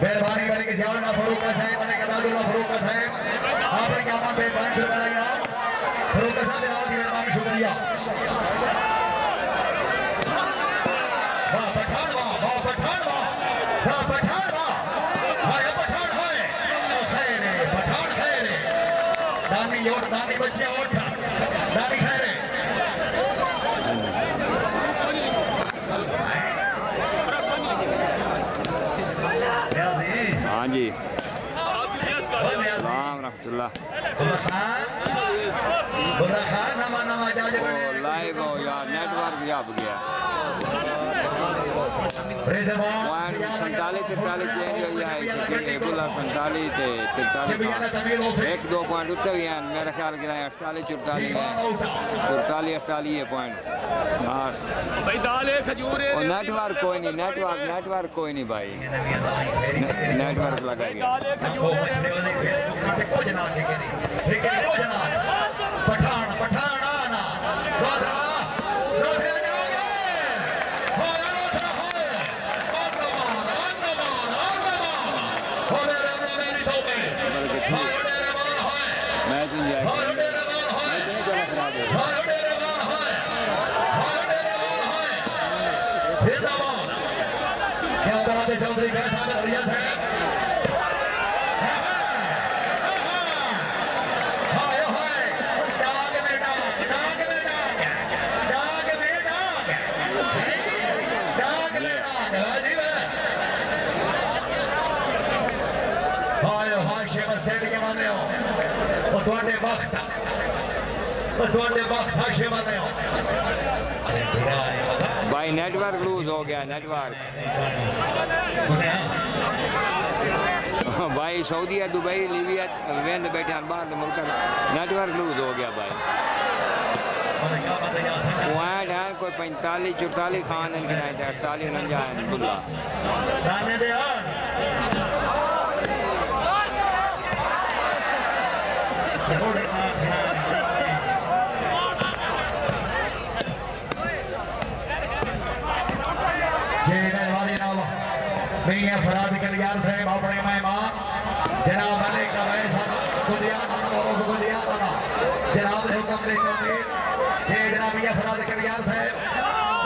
मेहरबानी वाली की जान फरूक साहब मैंने कहा दूल्हा फरूक साहब आपने क्या मान पे 500 रुपए लगा फरूक साहब जनाब की मेहरबानी शुक्रिया वाह पठान वाह पठान वाह पठान वाह ये पठान है खैर पठान खैर दानी और दानी बच्चे और दानी खैर हाँ जी सलाम रहमतुल्लाह बुल्ला खान नमा जाजे लाइव हो यार नेटवर्क भी आप गया 47 43 चेंज हो गया है शकील बुल्ला 47 43 एक दो पॉइंट उत्ते भी हैं मेरा ख्याल कि 48 44 पॉइंट बस भाई दाले खजूर और नेटवर्क कोई नहीं नेटवर्क कोई नहीं भाई नेटवर्क लगा गया पठान पठान आना लौधरा लौधरा जाओगे हो लौधरा हो मेरे मेरी तो में हो मेरे मान है मैच नहीं जाएगा हो मेरे मान है नहीं चला खराब है हो मेरे मान है जिंदाबाद क्या बात है चौधरी कैसा बढ़िया है भाई नेटवर्क लूज हो गया नेटवर्क भाई सऊदीया दुबई लीबिया वेंद बैठे बाहर मुल्क नेटवर्क लूज हो गया भाई पॉइंट है कोई 45 44 खान इनके 48 49 बुल्ला फराद कल्याण साहब अपने मेहमान जनाब मलिक का वैसा जनाब कमरे ये जनाब मियां फराद कल्याण साहब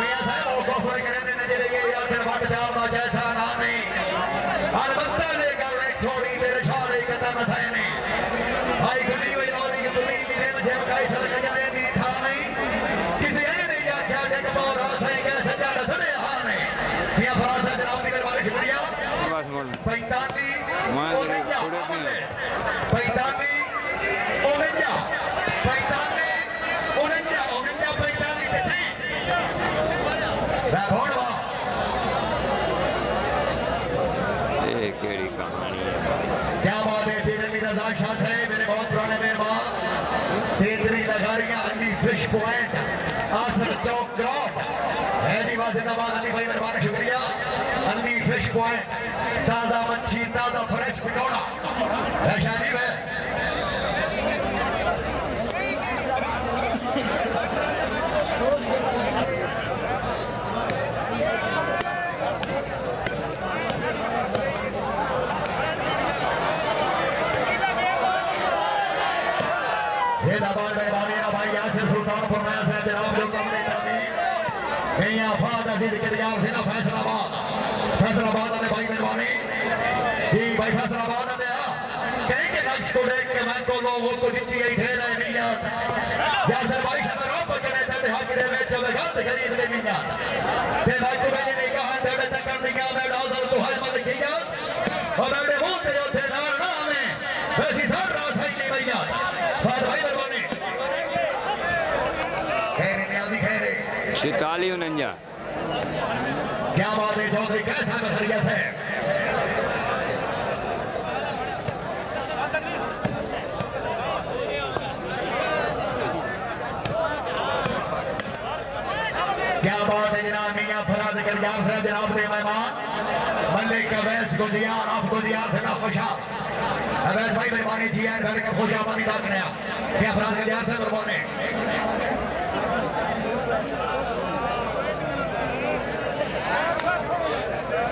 मियां साहब वो गोफर करे ने नजर ये या फिर वट जाओ जैसा ना नहीं अलबत्ता ले गल छोड़ी तेरे छोड़े कदम सैने भाई गुली हुई नौरी की तुमी मेरे मुझे काई सड़क जले दी था नहीं किसी ने नहीं या क्या जग मोर से कैसे जा सने हां नहीं मियां फराद साहब जनाब की मेहरबानी शुक्रिया 45 कहानी है क्या बात है तेरे मेरा शाह साहब मेरे बहुत पुराने मेहमान तेतरी लगारियां अली फिश पॉइंट आसर चौक चौक है जी जिंदाबाद अली भाई मेहरबानी शुक्रिया अली फिश पॉइंट ताजा मच्छी ताजा फ्रेश पकौड़ा शादी है जिंदाबाद मेहरबानी ना भाई यासिर सुल्तान फरमाया साहब जनाब जो कमरे तमीर मियां फाद अजीज के रियाज से ना फैसलाबाद वाले भाई मेहरबानी जी भाई फैसलाबाद ने कहेंगे नक्श को देख के मैं तो लोगों को जितनी ही ढेर है नहीं याद यासिर भाई खतरों पकड़े थे हक दे में चले गलत गरीब ने नहीं याद ते भाई तो मैंने नहीं कहा तेरे तक दिया मैं डाउजर तो है मत किया और मेरे मुंह से जो थे नारना में वैसी सर रास है नहीं भैया फाद भाई मेहरबानी खैर नियाजी खैर 46 49 क्या बात है चौधरी कैसा नजरिया से क्या बात है जनाब मियां फराज कल्याण साहब जनाब के मेहमान मलिक का वैस को दिया आपको दिया फिर खुशा वैस भाई मेहरबानी जी है घर का खुशा पानी बात नया मियां फराज कल्याण साहब मेहरबानी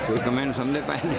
कोई कमेंट समझे पाएंगे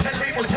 36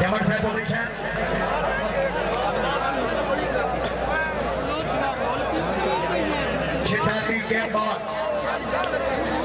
Kevin said position. Chitali game ball.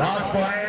last point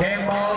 game ball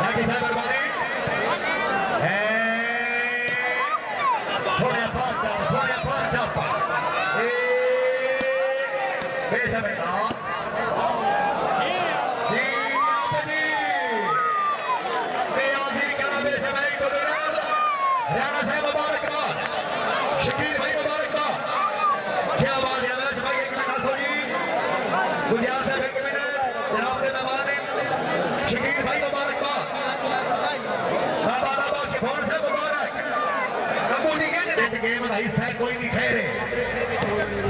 Lagi saya berbalik. Sonia Parta. Bisa minta. Rana साहब मुबारकबाद शकील भाई मुबारकबाद क्या बात है मैच भाई 1 मिनट सोजी गुजरात साहब 1 मिनट जनाब के मेहमान शकील भाई मुबारकबाद बाबा के भवन से मुबारक कबूली के गेम भाई सर कोई नहीं खेले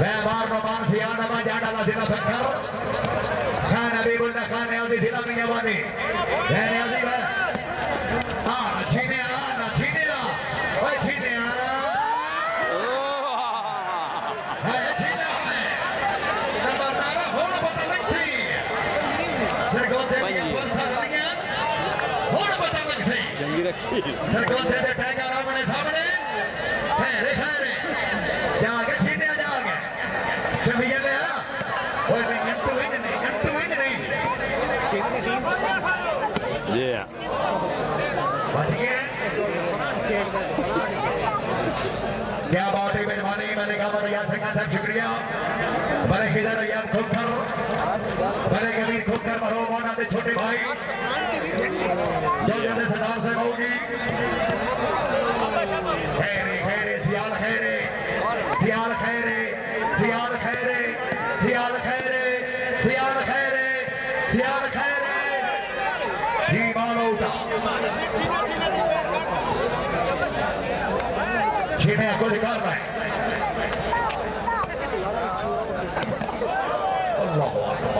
मैं बार मेहमान सियाना में जा डाला जिला फक्कर खान हबीबुल्लाह खान ने जिला में जवानी मैंने अजी है हां छीने ओए छीने है छीना है नंबर 12 होड़ पता लग सी सरगोते की वर्षा रलियां होड़ पता लग सी चंगी रखी सरगोते दे टैगा रामने सामने खैरे क्या आगे छीने आ जाओगे जब ये ले ओए घंटू ही नहीं Yeah. बच गए क्या बात है मेहरबानी मैंने कहा बड़े सिंह साहब शुक्रिया बड़े खिदर यार खोखर बड़े कबीर खोखर मरो मोना के छोटे भाई जो जैसे सदाम से होगी खैरे खैरे सियाल खैरे सियाल खैरे सियाल खैरे सियाल खैरे सियाल खैरे सियाल खैरे जी मानो उठा छीने को निकाल रहा है अल्लाह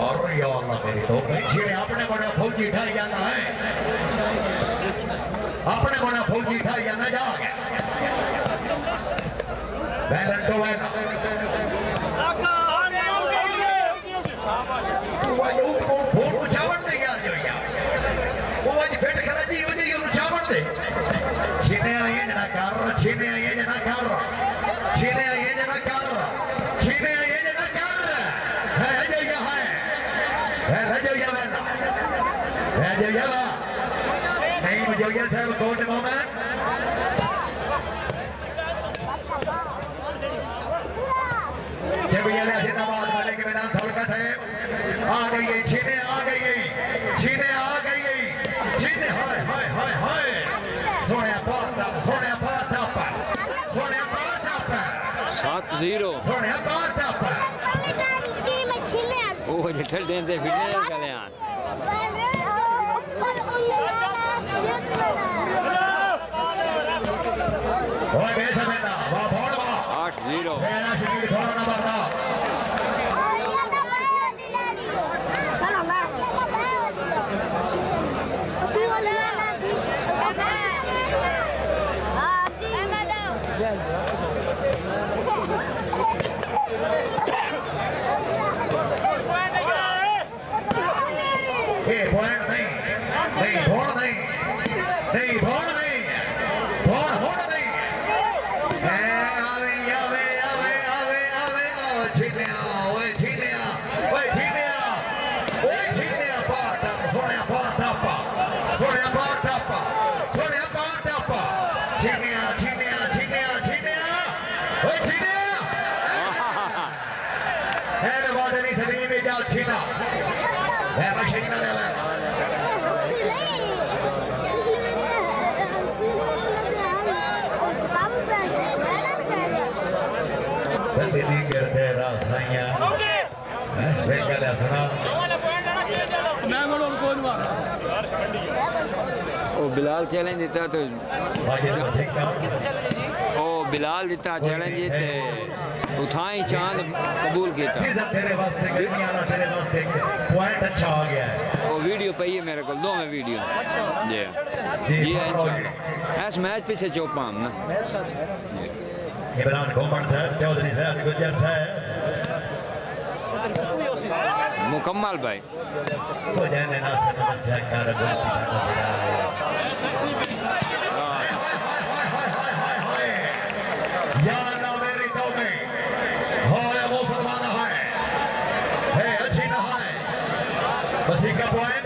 अकबर या अल्लाह मेरी तो छीने अपने बड़ा फौजी ठाई जाना है अपने बड़ा फौजी ठाई जाना जाओगे बैलन तो है ना तू आज बहुत उचावट नहीं यार जो यार वो आज फेट खड़ा जी वो जी उचावट दे छीने आए जना कर छीने आए जना कर छीने आए जना कर छीने आए जना कर है जो यहाँ है जो यहाँ है जो यहाँ नहीं मुझे ये सब कोट मोमेंट जब ये ले जिंदाबाद वाले के मैदान धोलका साहब आ गई है छीने आ गई है छीने आ गई है छीने हाय हाय हाय हाय सोने पाता 7-0 सोने पाता ओ जठल देन से फिरने चले यार ओए बेसा बेटा वाह भोड़ वाह 8-0 मेरा शकील थोड़ा ना मारना पॉइंट नहीं भोड़ नहीं भोड़ नहीं आवे आवे आवे आवे आवे ओए छीनिया पाटा सोने पाटा छीनिया ओए छीनिया है ना बात नहीं सदी में जाओ छीना है मशीन ना Benditi gertera sanya. Venga la sana. ओ बिलाल चैलेंज देता तो Majid Masika. ओ बिलाल देता चैलेंज ते उठाई चांद कबूल किया सीजन तेरे वास्ते गर्मी आला तेरे वास्ते पॉइंट अच्छा आ गया है. वो वीडियो पई है मेरे को दो में वीडियो जी ये ऐस मैच पीछे चौपा हम ना इमरान घोमन साहब चौधरी साहब गुजर साहब मुकम्मल भाई तो जाने ना समस्या कर दो या ना मेरी तो में हाय वो फरमाना है अच्छी ना है बस एक का point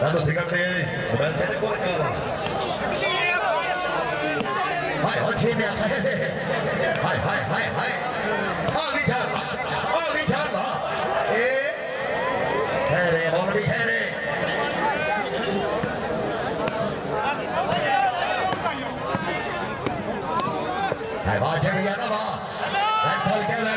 Lalu sikat deh, mobil tadi gua kalah. Hai, hocin ya, hai. Oh bicara, here, only here. Hai, baca dia apa? Dan polkar lah.